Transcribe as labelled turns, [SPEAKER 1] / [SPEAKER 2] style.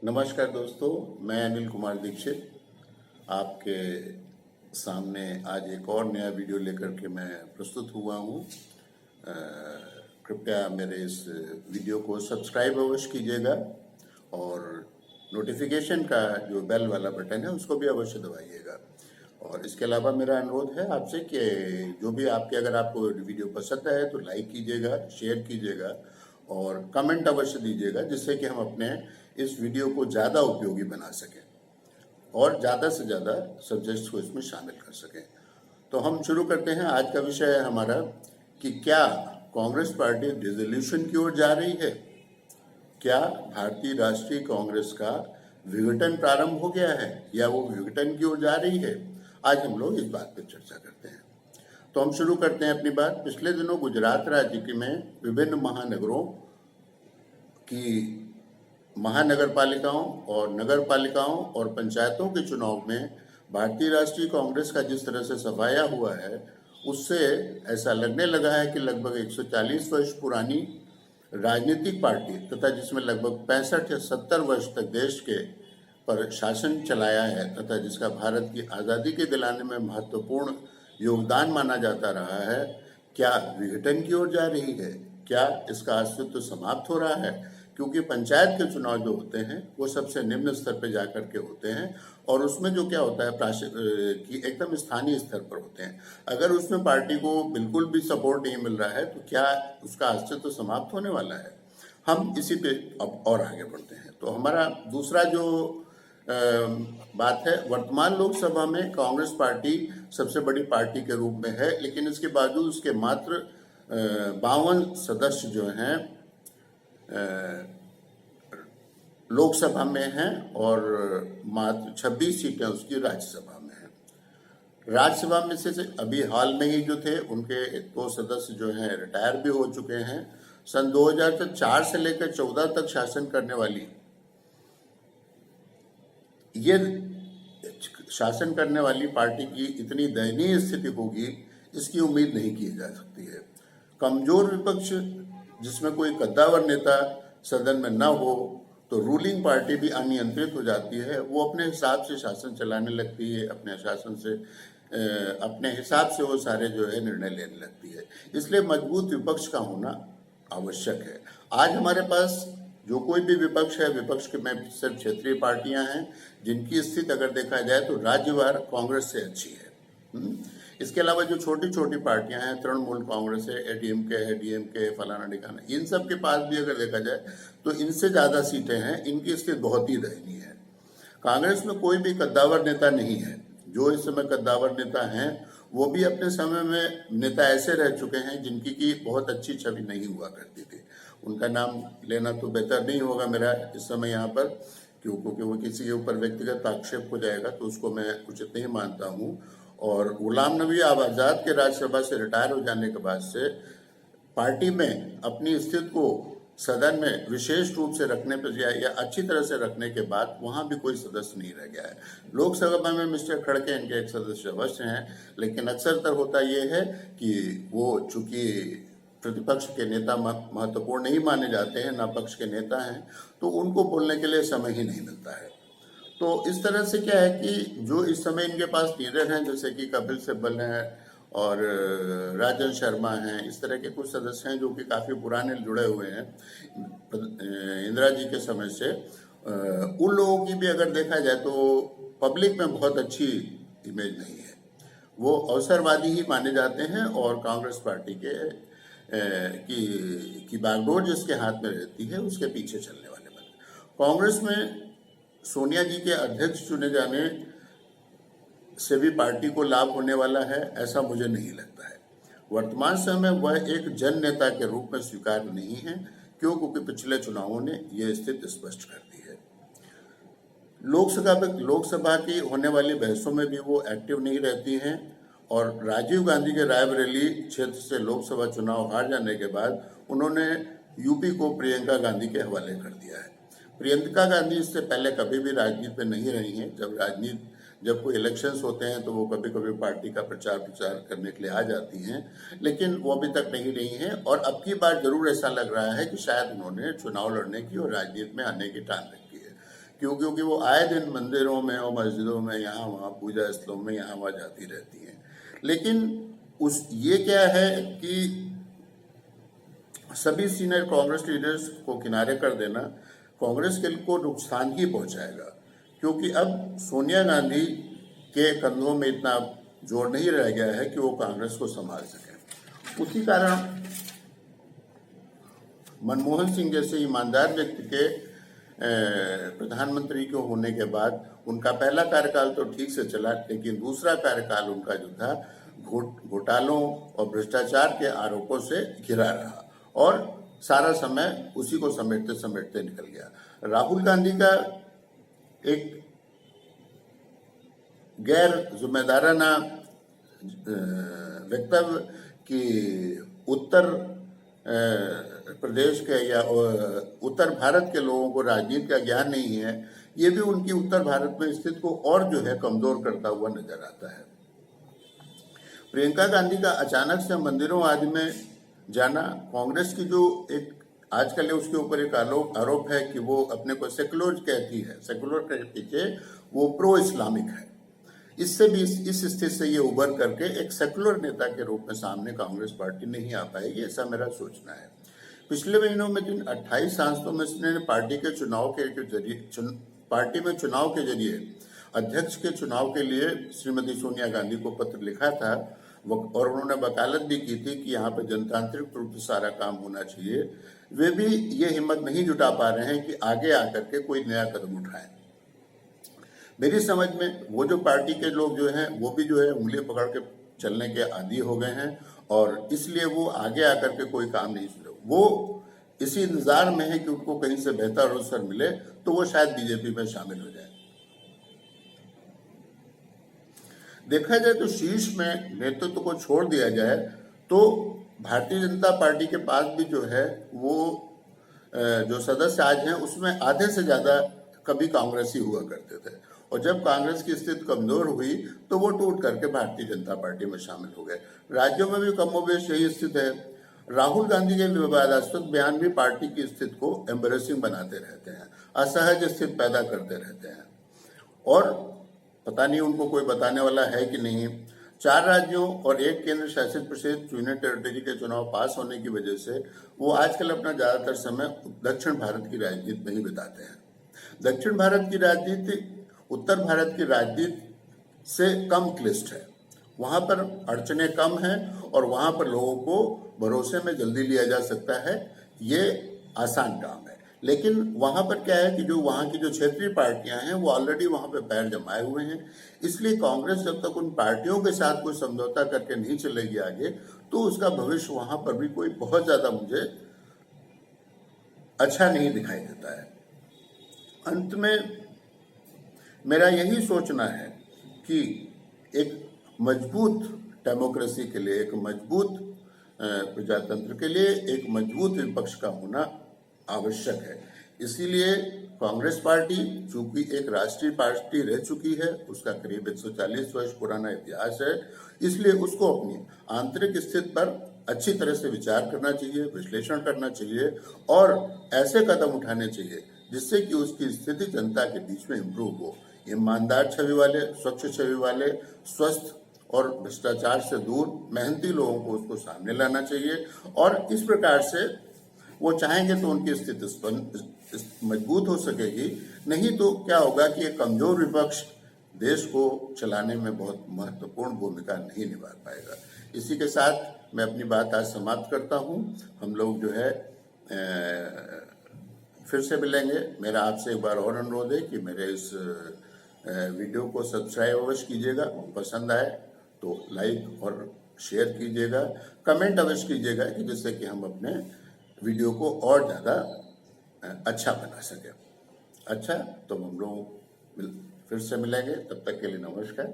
[SPEAKER 1] नमस्कार दोस्तों, मैं अनिल कुमार दीक्षित आपके सामने आज एक और नया वीडियो लेकर के मैं प्रस्तुत हुआ हूँ। कृपया मेरे इस वीडियो को सब्सक्राइब अवश्य कीजिएगा और नोटिफिकेशन का जो बेल वाला बटन है उसको भी अवश्य दबाइएगा। और इसके अलावा मेरा अनुरोध है आपसे कि जो भी अगर आपको वीडियो पसंद आए तो लाइक कीजिएगा, शेयर कीजिएगा और कमेंट अवश्य दीजिएगा, जिससे कि हम अपने इस वीडियो को ज़्यादा उपयोगी बना सकें और ज़्यादा से ज़्यादा सब्जेक्ट्स को इसमें शामिल कर सकें। तो हम शुरू करते हैं। आज का विषय है हमारा कि क्या कांग्रेस पार्टी डिसोल्यूशन की ओर जा रही है, क्या भारतीय राष्ट्रीय कांग्रेस का विघटन प्रारंभ हो गया है या वो विघटन की ओर जा रही है। आज हम लोग इस बात पर चर्चा करते हैं। तो हम शुरू करते हैं अपनी बात। पिछले दिनों गुजरात राज्य में विभिन्न महानगरों की महानगर पालिकाओं और नगर पालिकाओं और पंचायतों के चुनाव में भारतीय राष्ट्रीय कांग्रेस का जिस तरह से सफाया हुआ है, उससे ऐसा लगने लगा है कि लगभग 140 वर्ष पुरानी राजनीतिक पार्टी तथा जिसमें लगभग 65 या 70 वर्ष तक देश के पर शासन चलाया है तथा जिसका भारत की आज़ादी के दिलाने में महत्वपूर्ण योगदान माना जाता रहा है, क्या विघटन की ओर जा रही है? क्या इसका अस्तित्व समाप्त हो रहा है? क्योंकि पंचायत के चुनाव जो होते हैं वो सबसे निम्न स्तर पर जाकर के होते हैं और उसमें जो क्या होता है कि एकदम स्थानीय स्तर पर होते हैं। अगर उसमें पार्टी को बिल्कुल भी सपोर्ट नहीं मिल रहा है तो क्या उसका अस्तित्व समाप्त होने वाला है? हम इसी पे अब और आगे बढ़ते हैं। तो हमारा दूसरा जो बात है, वर्तमान लोकसभा में कांग्रेस पार्टी सबसे बड़ी पार्टी के रूप में है, लेकिन इसके बावजूद उसके मात्र 52 सदस्य जो हैं लोकसभा में हैं और मात्र 26 सीटें उसकी राज्यसभा में हैं। राज्यसभा में से अभी हाल में ही जो थे उनके 2 सदस्य जो हैं रिटायर भी हो चुके हैं। सन 2004 से लेकर 14 तक शासन करने वाली पार्टी की इतनी दयनीय स्थिति होगी, इसकी उम्मीद नहीं की जा सकती है। कमजोर विपक्ष जिसमें कोई कद्दावर नेता सदन में न हो तो रूलिंग पार्टी भी अनियंत्रित हो जाती है। वो अपने हिसाब से शासन चलाने लगती है, अपने हिसाब से वो सारे जो है निर्णय लेने लगती है। इसलिए मजबूत विपक्ष का होना आवश्यक है। आज हमारे पास जो कोई भी विपक्ष है, विपक्ष के में सिर्फ क्षेत्रीय पार्टियां हैं जिनकी स्थिति अगर देखा जाए तो राज्यवार कांग्रेस से अच्छी है। इसके अलावा जो छोटी छोटी पार्टियां हैं, तृणमूल कांग्रेस है, एडीएमके है, डीएमके है, फलाना ढिकाना, इन सब के पास भी अगर देखा जाए तो इनसे ज्यादा सीटें हैं। इनकी स्थिति बहुत ही दयनीय है। कांग्रेस में कोई भी कद्दावर नेता नहीं है। जो इस समय कद्दावर नेता हैं वो भी अपने समय में नेता ऐसे रह चुके हैं जिनकी की बहुत अच्छी छवि नहीं हुआ करती थी। उनका नाम लेना तो बेहतर नहीं होगा मेरा इस समय यहाँ पर, क्योंकि वो किसी के ऊपर व्यक्तिगत आक्षेप हो जाएगा तो उसको मैं उचित नहीं मानता हूँ। और गुलाम नबी आज़ाद के राज्यसभा से रिटायर हो जाने के बाद से पार्टी में अपनी स्थिति को सदन में विशेष रूप से रखने पर या अच्छी तरह से रखने के बाद वहां भी कोई सदस्य नहीं रह गया है। लोकसभा में मिस्टर खड़गे इनके एक सदस्य अवश्य हैं, लेकिन अक्सर होता यह है कि वो चूंकि प्रतिपक्ष के नेता महत्वपूर्ण नहीं माने जाते हैं, ना पक्ष के नेता हैं, तो उनको बोलने के लिए समय ही नहीं मिलता है। तो इस तरह से क्या है कि जो इस समय इनके पास लीडर हैं, जैसे कि कपिल सिब्बल हैं और राजन शर्मा हैं, इस तरह के कुछ सदस्य हैं जो कि काफ़ी पुराने जुड़े हुए हैं इंदिरा जी के समय से। उन लोगों की भी अगर देखा जाए तो पब्लिक में बहुत अच्छी इमेज नहीं है। वो अवसरवादी ही माने जाते हैं और कांग्रेस पार्टी की बागडोर जिसके हाथ में रहती है उसके पीछे चलने वाले बने। कांग्रेस में सोनिया जी के अध्यक्ष चुने जाने से भी पार्टी को लाभ होने वाला है, ऐसा मुझे नहीं लगता है। वर्तमान समय में वह एक जन नेता के रूप में स्वीकार्य नहीं है, क्योंकि पिछले चुनावों ने यह स्थिति स्पष्ट कर दी है। लोकसभा की होने वाली बहसों में भी वो एक्टिव नहीं रहती हैं और राजीव गांधी के रायबरेली क्षेत्र से लोकसभा चुनाव हार जाने के बाद उन्होंने यूपी को प्रियंका गांधी के हवाले कर दिया है। प्रियंका गांधी इससे पहले कभी भी राजनीति में नहीं रही हैं। जब कोई इलेक्शंस होते हैं तो वो कभी कभी पार्टी का प्रचार करने के लिए आ जाती हैं, लेकिन वो अभी तक नहीं रही हैं। और अब की बार जरूर ऐसा लग रहा है कि शायद उन्होंने चुनाव लड़ने की और राजनीति में आने की ठान रखी है, क्योंकि वो आए दिन मंदिरों में और मस्जिदों में यहाँ वहाँ पूजा स्थलों में यहाँ वहाँ जाती रहती हैं। लेकिन ये क्या है कि सभी सीनियर कांग्रेस लीडर्स को किनारे कर देना कांग्रेस के को नुकसान ही पहुंचाएगा, क्योंकि अब सोनिया गांधी के कंधों में इतना जोर नहीं रह गया है कि वो कांग्रेस को संभाल सके। उसी कारण मनमोहन सिंह जैसे ईमानदार व्यक्ति के प्रधानमंत्री के होने के बाद उनका पहला कार्यकाल तो ठीक से चला, लेकिन दूसरा कार्यकाल उनका जो था घोटालों और भ्रष्टाचार के आरोपों से घिरा रहा और सारा समय उसी को समेटते समेटते निकल गया। राहुल गांधी का एक गैर जिम्मेदाराना वक्तव्य कि उत्तर प्रदेश के या उत्तर भारत के लोगों को राजनीति का ज्ञान नहीं है, ये भी उनकी उत्तर भारत में स्थिति को और जो है कमजोर करता हुआ नजर आता है। प्रियंका गांधी का अचानक से मंदिरों आदि में जाना कांग्रेस की जो एक आजकल उसके ऊपर एक आरोप है कि वो अपने को सेकुलर कहती है, सेकुलर के पीछे वो प्रो इस्लामिक है। इससे भी इस स्थिति से ये उभर करके एक सेकुलर नेता के रूप में सामने कांग्रेस पार्टी नहीं आ पाएगी, ऐसा मेरा सोचना है। पिछले महीनों में जिन 28 सांसदों में ने पार्टी के चुनाव के जरिए पार्टी में चुनाव के जरिए अध्यक्ष के चुनाव के लिए श्रीमती सोनिया गांधी को पत्र लिखा था और उन्होंने वकालत भी की थी कि यहाँ पे जनतांत्रिक रूप से सारा काम होना चाहिए, वे भी ये हिम्मत नहीं जुटा पा रहे हैं कि आगे आकर के कोई नया कदम उठाएं। मेरी समझ में वो जो पार्टी के लोग जो हैं वो भी जो है उंगली पकड़ के चलने के आदी हो गए हैं और इसलिए वो आगे आकर के कोई काम नहीं शुरू, वो इसी इंतजार में है कि उनको कहीं से बेहतर अवसर मिले तो वो शायद बीजेपी में शामिल हो जाए। देखा जाए तो शीर्ष में नेतृत्व को छोड़ दिया जाए तो भारतीय जनता पार्टी के पास भी जो है वो जो सदस्य आज हैं उसमें आधे से ज्यादा कभी कांग्रेसी हुआ करते थे और जब कांग्रेस की स्थिति कमजोर हुई तो वो टूट करके भारतीय जनता पार्टी में शामिल हो गए। राज्यों में भी कमोबेश यही स्थिति है। राहुल गांधी के विवादास्पद बयान भी पार्टी की स्थिति को एम्बेरसिंग बनाते रहते हैं, असहज स्थिति पैदा करते रहते हैं और पता नहीं उनको कोई बताने वाला है कि नहीं। 4 राज्यों और 1 केंद्र शासित प्रदेश यूनियन टेरिटरी के चुनाव पास होने की वजह से वो आजकल अपना ज्यादातर समय दक्षिण भारत की राजनीति में ही बिताते हैं। दक्षिण भारत की राजनीति उत्तर भारत की राजनीति से कम क्लिष्ट है, वहां पर अड़चने कम हैं और वहां पर लोगों को भरोसे में जल्दी लिया जा सकता है, ये आसान काम है। लेकिन वहां पर क्या है कि जो वहां की जो क्षेत्रीय पार्टियां हैं वो ऑलरेडी वहां पे पैर जमाए हुए हैं, इसलिए कांग्रेस जब तक उन पार्टियों के साथ कोई समझौता करके नहीं चलेगी आगे तो उसका भविष्य वहां पर भी कोई बहुत ज्यादा मुझे अच्छा नहीं दिखाई देता है। अंत में मेरा यही सोचना है कि एक मजबूत डेमोक्रेसी के लिए, एक मजबूत प्रजातंत्र के लिए एक मजबूत विपक्ष का होना आवश्यक है। इसीलिए कांग्रेस पार्टी चूंकि एक राष्ट्रीय पार्टी रह चुकी है, उसका करीब 140 वर्ष पुराना इतिहास है, इसलिए उसको अपनी आंतरिक स्थिति पर अच्छी तरह से विचार करना चाहिए, विश्लेषण करना चाहिए और ऐसे कदम उठाने चाहिए जिससे कि उसकी स्थिति जनता के बीच में इम्प्रूव हो। ईमानदार छवि वाले, स्वच्छ छवि वाले, स्वस्थ और भ्रष्टाचार से दूर मेहनती लोगों को उसको सामने लाना चाहिए और इस प्रकार से वो चाहेंगे तो उनकी स्थिति मजबूत हो सकेगी। नहीं तो क्या होगा कि एक कमजोर विपक्ष देश को चलाने में बहुत महत्वपूर्ण भूमिका नहीं निभा पाएगा। इसी के साथ मैं अपनी बात आज समाप्त करता हूँ। हम लोग जो है फिर से मिलेंगे। मेरा आपसे एक बार और अनुरोध है कि मेरे इस वीडियो को सब्सक्राइब अवश्य कीजिएगा, पसंद आए तो लाइक और शेयर कीजिएगा, कमेंट अवश्य कीजिएगा कि जिससे कि हम अपने वीडियो को और ज़्यादा अच्छा बना सकें। अच्छा, तो हम लोग फिर से मिलेंगे, तब तक के लिए नमस्कार।